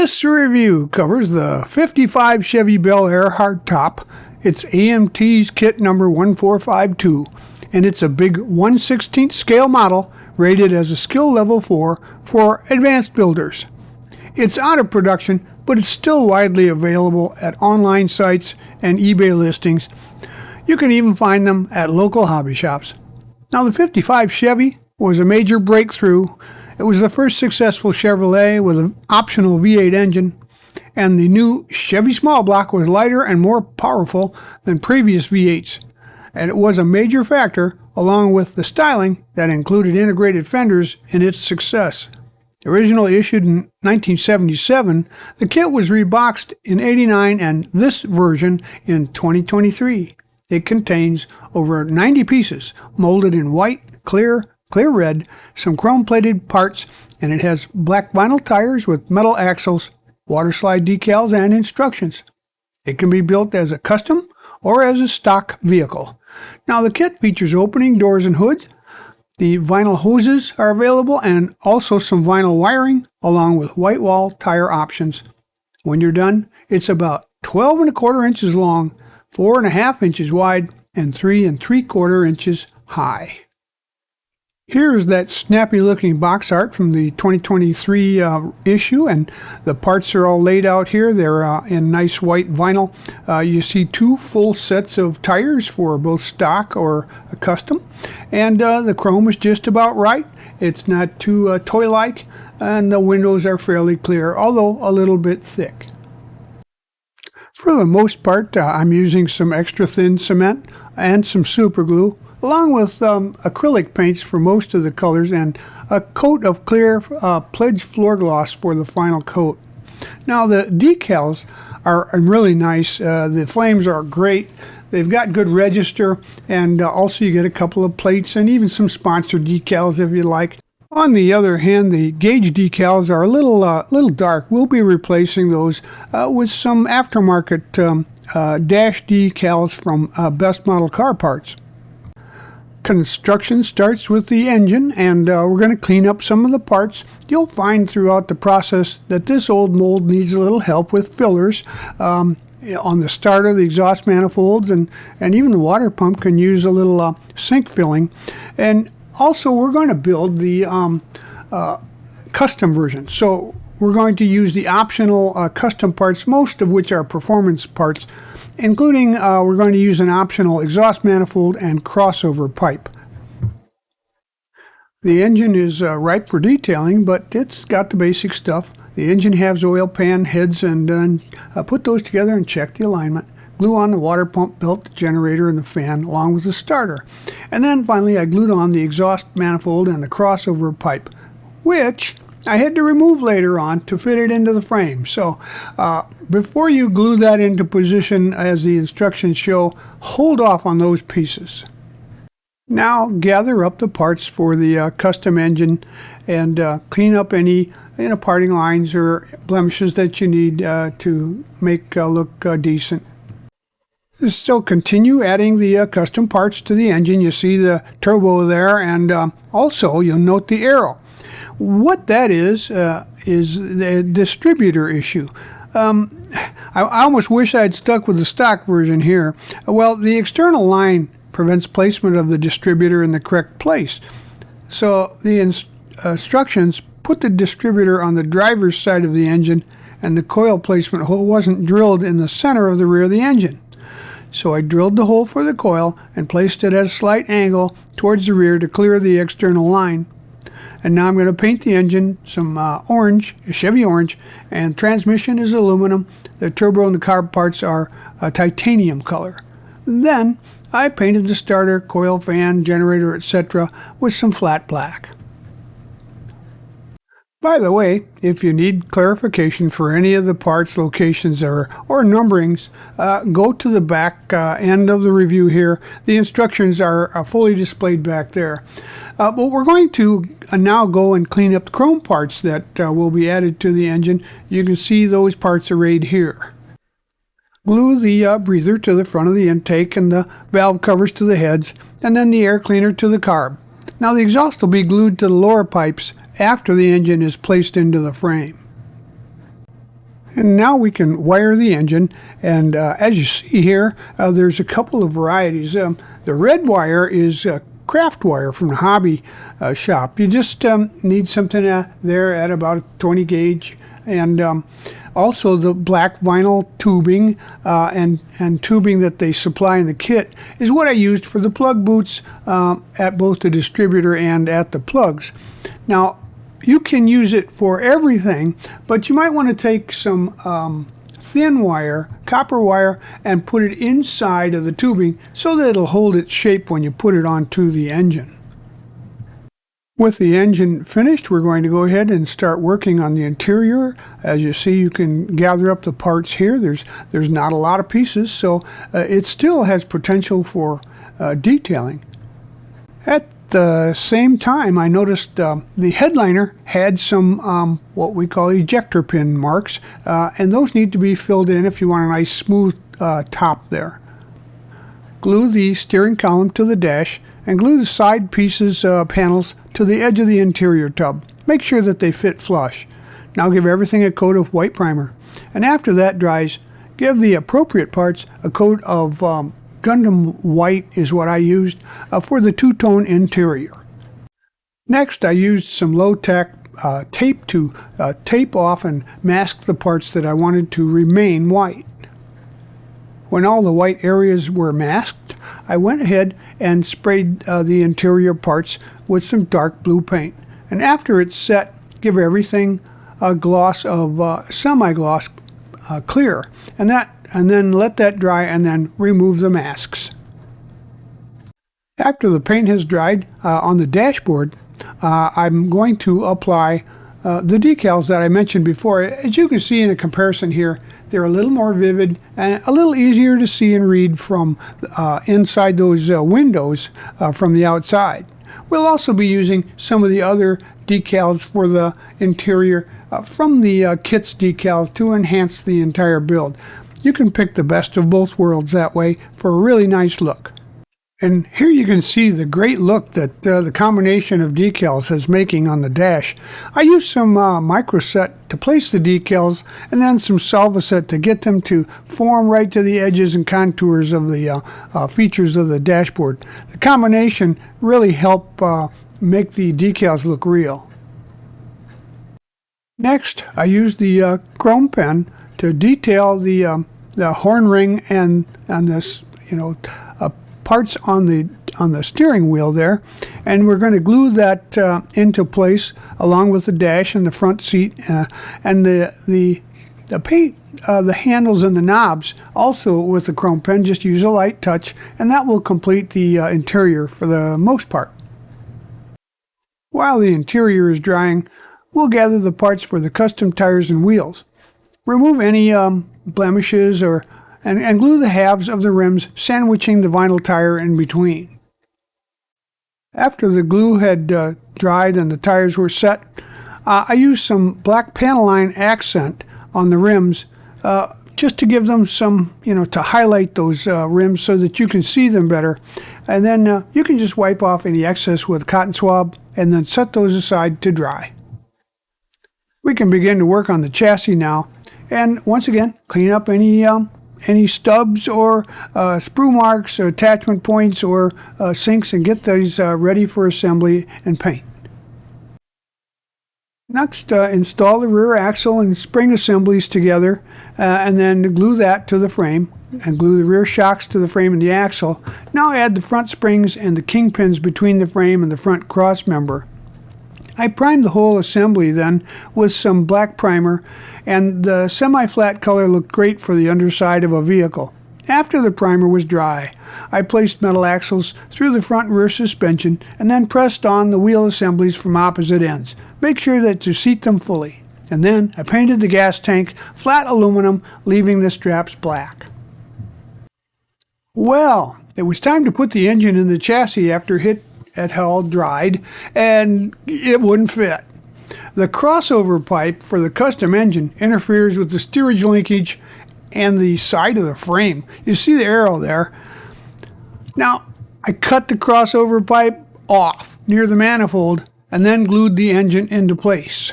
This review covers the 55 Chevy Bel Air Hardtop. It's AMT's kit number 1452, and it's a big 1/16 scale model rated as a skill level 4 for advanced builders. It's out of production, but it's still widely available at online sites and eBay listings. You can even find them at local hobby shops. Now, the 55 Chevy was a major breakthrough. It was the first successful Chevrolet with an optional V8 engine, and the new Chevy small block was lighter and more powerful than previous V8s, and it was a major factor, along with the styling that included integrated fenders, in its success. Originally issued in 1977, the kit was reboxed in '89 and this version in 2023. It contains over 90 pieces, molded in white, clear red, some chrome-plated parts, and it has black vinyl tires with metal axles, water slide decals, and instructions. It can be built as a custom or as a stock vehicle. Now, the kit features opening doors and hoods. The vinyl hoses are available, and also some vinyl wiring, along with white wall tire options. When you're done, it's about 12 1/4 inches long, 4 1/2 inches wide, and 3 3/4 inches high. Here's that snappy looking box art from the 2023 issue, and the parts are all laid out here. They're in nice white vinyl. You see 2 full sets of tires for both stock or a custom, and the chrome is just about right. It's not too toy-like, and the windows are fairly clear, although a little bit thick. For the most part, I'm using some extra thin cement and some super glue, along with acrylic paints for most of the colors, and a coat of clear pledge floor gloss for the final coat. Now, the decals are really nice. The flames are great. They've got good register, and also you get a couple of plates and even some sponsored decals if you like. On the other hand, the gauge decals are a little dark. We'll be replacing those with some aftermarket dash decals from Best Model Car Parts. Construction starts with the engine, and we're going to clean up some of the parts. You'll find throughout the process that this old mold needs a little help with fillers on the starter, the exhaust manifolds, and even the water pump can use a little sink filling. And also, we're going to build the custom version. So we're going to use the optional custom parts, most of which are performance parts, including we're going to use an optional exhaust manifold and crossover pipe. The engine is ripe for detailing, but it's got the basic stuff. The engine has oil pan heads, and then put those together and check the alignment. Glue on the water pump belt, the generator, and the fan, along with the starter. And then finally I glued on the exhaust manifold and the crossover pipe, which I had to remove later on to fit it into the frame. So before you glue that into position as the instructions show, hold off on those pieces. Now gather up the parts for the custom engine and clean up any parting lines or blemishes that you need to make look decent. So continue adding the custom parts to the engine. You see the turbo there, and also you'll note the arrow. What that is the distributor issue. I almost wish I had stuck with the stock version here. Well, the external line prevents placement of the distributor in the correct place. So the instructions put the distributor on the driver's side of the engine, and the coil placement hole wasn't drilled in the center of the rear of the engine. So I drilled the hole for the coil and placed it at a slight angle towards the rear to clear the external line. And now I'm going to paint the engine some orange, Chevy orange, and transmission is aluminum. The turbo and the carb parts are a titanium color. Then I painted the starter, coil, fan, generator, etc. with some flat black. By the way, if you need clarification for any of the parts, locations, or numberings, go to the back end of the review here. The instructions are fully displayed back there. But we're going to now go and clean up the chrome parts that will be added to the engine. You can see those parts arrayed here. Glue the breather to the front of the intake and the valve covers to the heads, and then the air cleaner to the carb. Now the exhaust will be glued to the lower pipes after the engine is placed into the frame. And now we can wire the engine, and as you see here, there's a couple of varieties. The red wire is craft wire from the hobby shop. You just need something there at about 20 gauge, and also the black vinyl tubing and tubing that they supply in the kit is what I used for the plug boots at both the distributor and at the plugs. Now, you can use it for everything, but you might want to take some thin wire, copper wire, and put it inside of the tubing so that it'll hold its shape when you put it onto the engine. With the engine finished, we're going to go ahead and start working on the interior. As you see, you can gather up the parts here. There's not a lot of pieces, so it still has potential for detailing. At the same time, I noticed the headliner had some what we call ejector pin marks, and those need to be filled in if you want a nice smooth top there. Glue the steering column to the dash and glue the side pieces panels to the edge of the interior tub. Make sure that they fit flush. Now give everything a coat of white primer, and after that dries, give the appropriate parts a coat of Gundam white is what I used for the two-tone interior. Next, I used some low-tech tape to tape off and mask the parts that I wanted to remain white. When all the white areas were masked, I went ahead and sprayed the interior parts with some dark blue paint. And after it's set, give everything a gloss of semi-gloss clear, and then let that dry, and then remove the masks. After the paint has dried on the dashboard, I'm going to apply the decals that I mentioned before. As you can see in a comparison here, they're a little more vivid and a little easier to see and read from inside those windows from the outside. We'll also be using some of the other decals for the interior from the kit's decals to enhance the entire build. You can pick the best of both worlds that way for a really nice look. And here you can see the great look that the combination of decals is making on the dash. I used some microset to place the decals and then some Salvaset to get them to form right to the edges and contours of the features of the dashboard. The combination really helped make the decals look real. Next, I used the chrome pen to detail the horn ring and this, parts on the steering wheel there, and we're going to glue that into place along with the dash and the front seat and the paint the handles and the knobs also with the chrome pen. Just use a light touch, and that will complete the interior for the most part. While the interior is drying, we'll gather the parts for the custom tires and wheels. Remove any blemishes and glue the halves of the rims, sandwiching the vinyl tire in between. After the glue had dried and the tires were set, I used some black Panaline accent on the rims just to give them some, to highlight those rims so that you can see them better. And then you can just wipe off any excess with a cotton swab and then set those aside to dry. We can begin to work on the chassis now, and once again, clean up any stubs or sprue marks or attachment points or sinks, and get those ready for assembly and paint. Next, install the rear axle and spring assemblies together, and then glue that to the frame, and glue the rear shocks to the frame and the axle. Now add the front springs and the kingpins between the frame and the front cross member. I primed the whole assembly then with some black primer, and the semi-flat color looked great for the underside of a vehicle. After the primer was dry, I placed metal axles through the front and rear suspension and then pressed on the wheel assemblies from opposite ends. Make sure that to seat them fully. And then I painted the gas tank flat aluminum, leaving the straps black. Well, it was time to put the engine in the chassis after it had all dried, and it wouldn't fit. The crossover pipe for the custom engine interferes with the steerage linkage and the side of the frame. You see the arrow there. Now, I cut the crossover pipe off near the manifold and then glued the engine into place.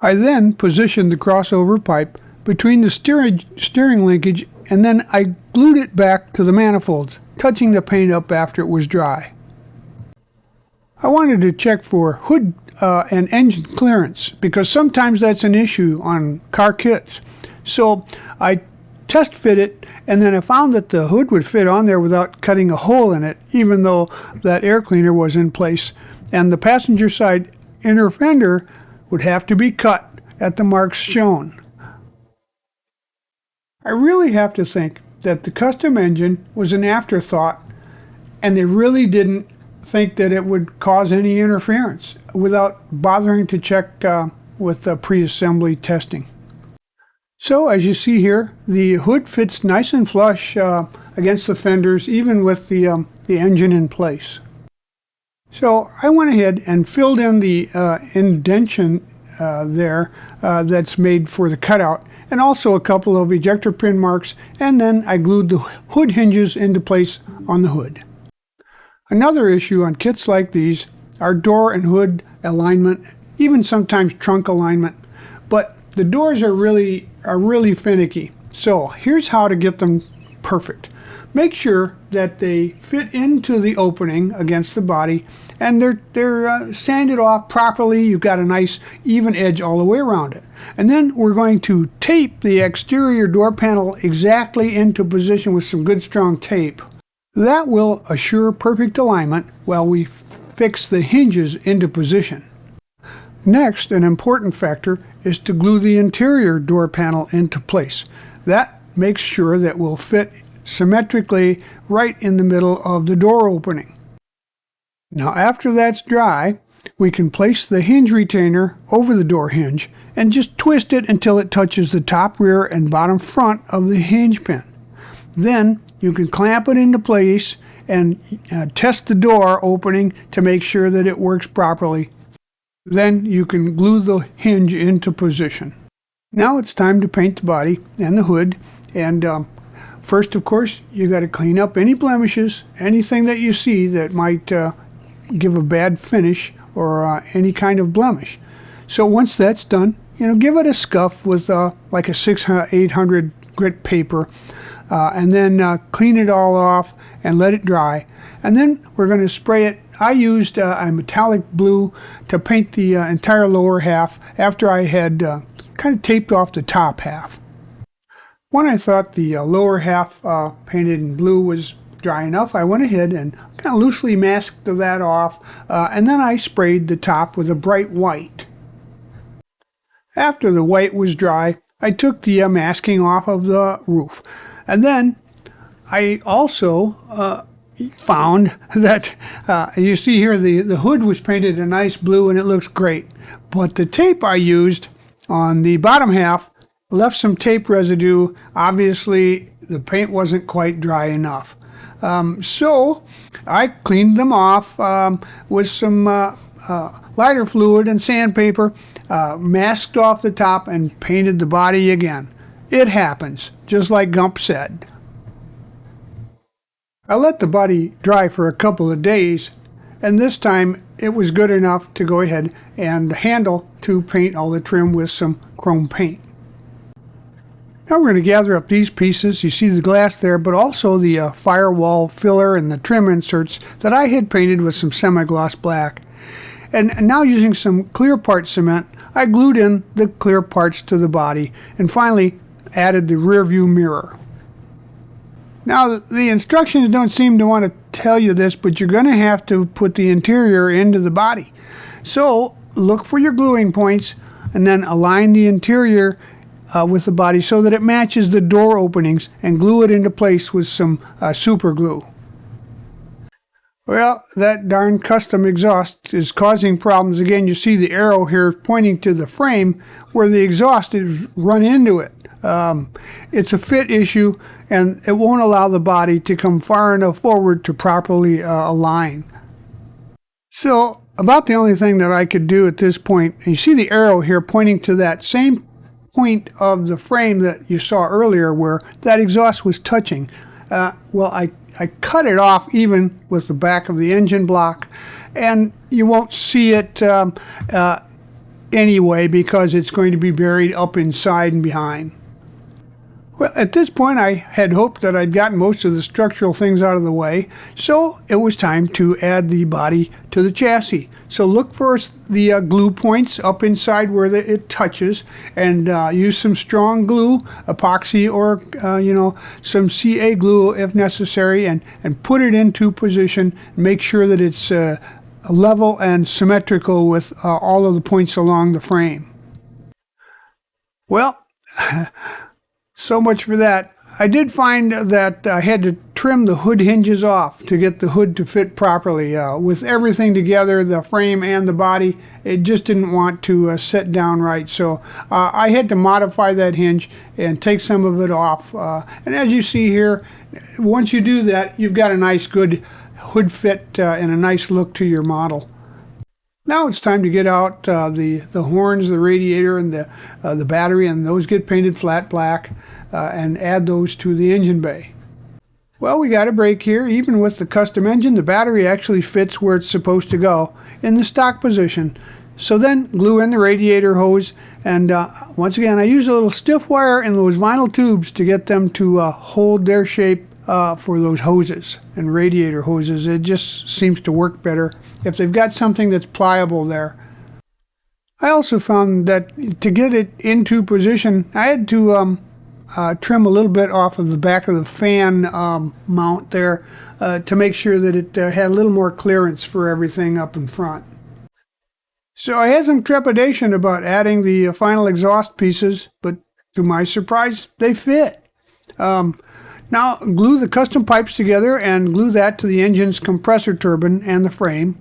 I then positioned the crossover pipe between the steering linkage, and then I glued it back to the manifolds, touching the paint up after it was dry. I wanted to check for hood and engine clearance, because sometimes that's an issue on car kits. So I test fit it, and then I found that the hood would fit on there without cutting a hole in it, even though that air cleaner was in place. And the passenger side inner fender would have to be cut at the marks shown. I really have to think that the custom engine was an afterthought, and they really didn't think that it would cause any interference without bothering to check with the pre-assembly testing. So as you see here, the hood fits nice and flush against the fenders, even with the engine in place. So I went ahead and filled in the indentation there that's made for the cutout, and also a couple of ejector pin marks, and then I glued the hood hinges into place on the hood. Another issue on kits like these are door and hood alignment, even sometimes trunk alignment, but the doors are really finicky. So here's how to get them perfect. Make sure that they fit into the opening against the body, and they're sanded off properly. You've got a nice even edge all the way around it. And then we're going to tape the exterior door panel exactly into position with some good strong tape. That will assure perfect alignment while we fix the hinges into position. Next, an important factor is to glue the interior door panel into place. That makes sure that we'll fit symmetrically right in the middle of the door opening. Now after that's dry, we can place the hinge retainer over the door hinge and just twist it until it touches the top, rear, and bottom front of the hinge pin. Then you can clamp it into place and test the door opening to make sure that it works properly. Then you can glue the hinge into position. Now it's time to paint the body and the hood, and first, of course, you got to clean up any blemishes, anything that you see that might give a bad finish or any kind of blemish. So once that's done, give it a scuff with like a 600-800 grit paper, and then clean it all off and let it dry. And then we're going to spray it. I used a metallic blue to paint the entire lower half after I had kind of taped off the top half. When I thought the lower half painted in blue was dry enough, I went ahead and kind of loosely masked that off, and then I sprayed the top with a bright white. After the white was dry, I took the masking off of the roof, and then I also found that you see here the hood was painted a nice blue and it looks great, but the tape I used on the bottom half left some tape residue. Obviously the paint wasn't quite dry enough, so I cleaned them off with some lighter fluid and sandpaper, masked off the top, and painted the body again. It happens, just like Gump said. I let the body dry for a couple of days, and this time it was good enough to go ahead and handle to paint all the trim with some chrome paint. Now we're going to gather up these pieces. You see the glass there, but also the firewall filler and the trim inserts that I had painted with some semi-gloss black. And now using some clear part cement, I glued in the clear parts to the body and finally added the rear view mirror. Now the instructions don't seem to want to tell you this, but you're going to have to put the interior into the body. So look for your gluing points and then align the interior with the body so that it matches the door openings, and glue it into place with some super glue. Well, that darn custom exhaust is causing problems. Again, you see the arrow here pointing to the frame where the exhaust is run into it. It's a fit issue, and it won't allow the body to come far enough forward to properly align. So about the only thing that I could do at this point, and you see the arrow here pointing to that same point of the frame that you saw earlier where that exhaust was touching. Well, I cut it off even with the back of the engine block, and you won't see it anyway because it's going to be buried up inside and behind. Well, at this point I had hoped that I'd gotten most of the structural things out of the way, so it was time to add the body to the chassis. So look for the glue points up inside where it touches, and use some strong glue, epoxy, or some CA glue if necessary, and put it into position. Make sure that it's level and symmetrical with all of the points along the frame. Well, so much for that. I did find that I had to trim the hood hinges off to get the hood to fit properly. With everything together, the frame and the body, it just didn't want to sit down right. So I had to modify that hinge and take some of it off. And as you see here, once you do that, you've got a nice good hood fit and a nice look to your model. Now it's time to get out the horns, the radiator, and the battery, and those get painted flat black, and add those to the engine bay. Well, we got a break here. Even with the custom engine, the battery actually fits where it's supposed to go in the stock position. So then glue in the radiator hose, and once again I use a little stiff wire in those vinyl tubes to get them to hold their shape for those hoses and radiator hoses. It just seems to work better if they've got something that's pliable there. I also found that to get it into position, I had to trim a little bit off of the back of the fan mount there to make sure that it had a little more clearance for everything up in front. So I had some trepidation about adding the final exhaust pieces, but to my surprise, they fit. Now glue the custom pipes together and glue that to the engine's compressor turbine and the frame.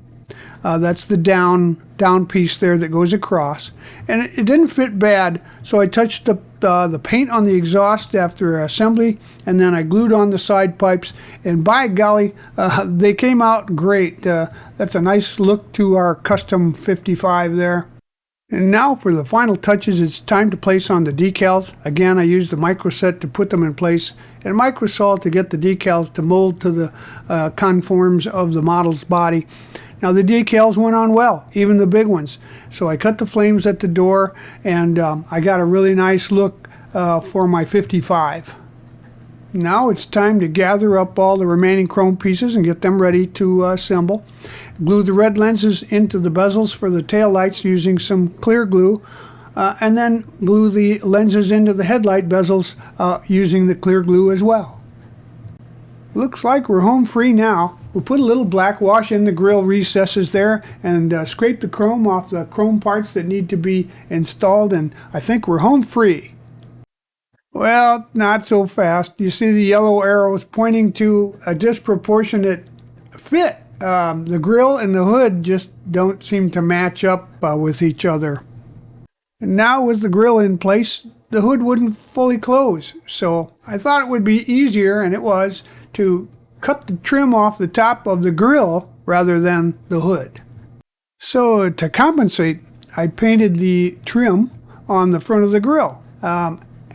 That's the down piece there that goes across, and it didn't fit bad, so I touched the paint on the exhaust after assembly, and then I glued on the side pipes, and by golly, they came out great. That's a nice look to our custom 55 there. And now for the final touches, it's time to place on the decals. Again, I used the microset to put them in place, and microsol to get the decals to mold to the conforms of the model's body. Now the decals went on well, even the big ones. So I cut the flames at the door, and I got a really nice look for my 55. Now it's time to gather up all the remaining chrome pieces and get them ready to assemble. Glue the red lenses into the bezels for the tail lights using some clear glue, and then glue the lenses into the headlight bezels using the clear glue as well. Looks like we're home free now. We'll put a little black wash in the grill recesses there and scrape the chrome off the chrome parts that need to be installed, and I think we're home free. Well, not so fast. You see the yellow arrows pointing to a disproportionate fit. The grill and the hood just don't seem to match up with each other. And now with the grill in place, the hood wouldn't fully close. So I thought it would be easier, and it was, to cut the trim off the top of the grill rather than the hood. So to compensate, I painted the trim on the front of the grill.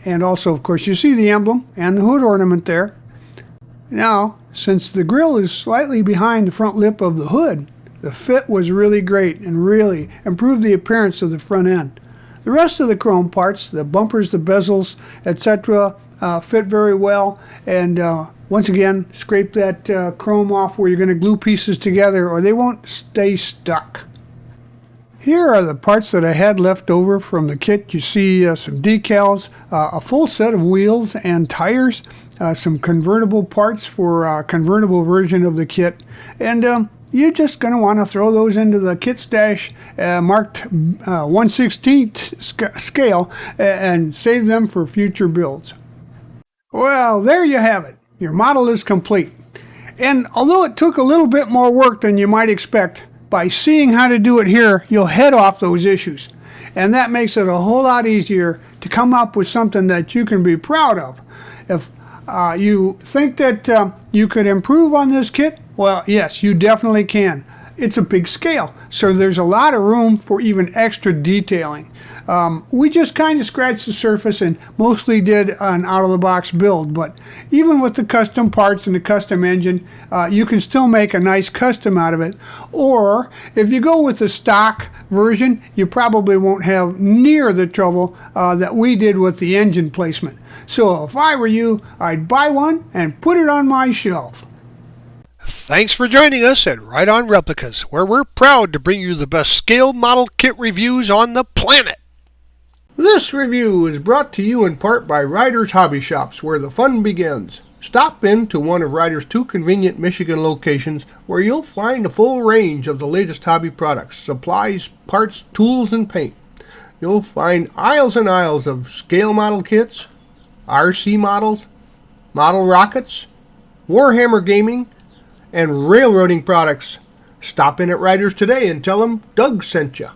And also, of course, you see the emblem and the hood ornament there. Now, since the grill is slightly behind the front lip of the hood, the fit was really great and really improved the appearance of the front end. The rest of the chrome parts, the bumpers, the bezels, etc., fit very well. And once again, scrape that chrome off where you're going to glue pieces together, or they won't stay stuck. Here are the parts that I had left over from the kit. You see some decals, a full set of wheels and tires, some convertible parts for a convertible version of the kit, and you're just going to want to throw those into the kit stash marked 1/16 scale and save them for future builds. Well, there you have it. Your model is complete. And although it took a little bit more work than you might expect, by seeing how to do it here, you'll head off those issues. And that makes it a whole lot easier to come up with something that you can be proud of. If you think that you could improve on this kit, well, yes, you definitely can. It's a big scale, so there's a lot of room for even extra detailing. We just kind of scratched the surface and mostly did an out-of-the-box build, but even with the custom parts and the custom engine, you can still make a nice custom out of it. Or if you go with the stock version, you probably won't have near the trouble that we did with the engine placement. So if I were you, I'd buy one and put it on my shelf. Thanks for joining us at Right On Replicas, where we're proud to bring you the best scale model kit reviews on the planet. This review is brought to you in part by Ryder's Hobby Shops, where the fun begins. Stop in to one of Ryder's 2 convenient Michigan locations where you'll find a full range of the latest hobby products, supplies, parts, tools, and paint. You'll find aisles and aisles of scale model kits, RC models, model rockets, Warhammer gaming, and railroading products. Stop in at Ryder's today and tell them Doug sent you.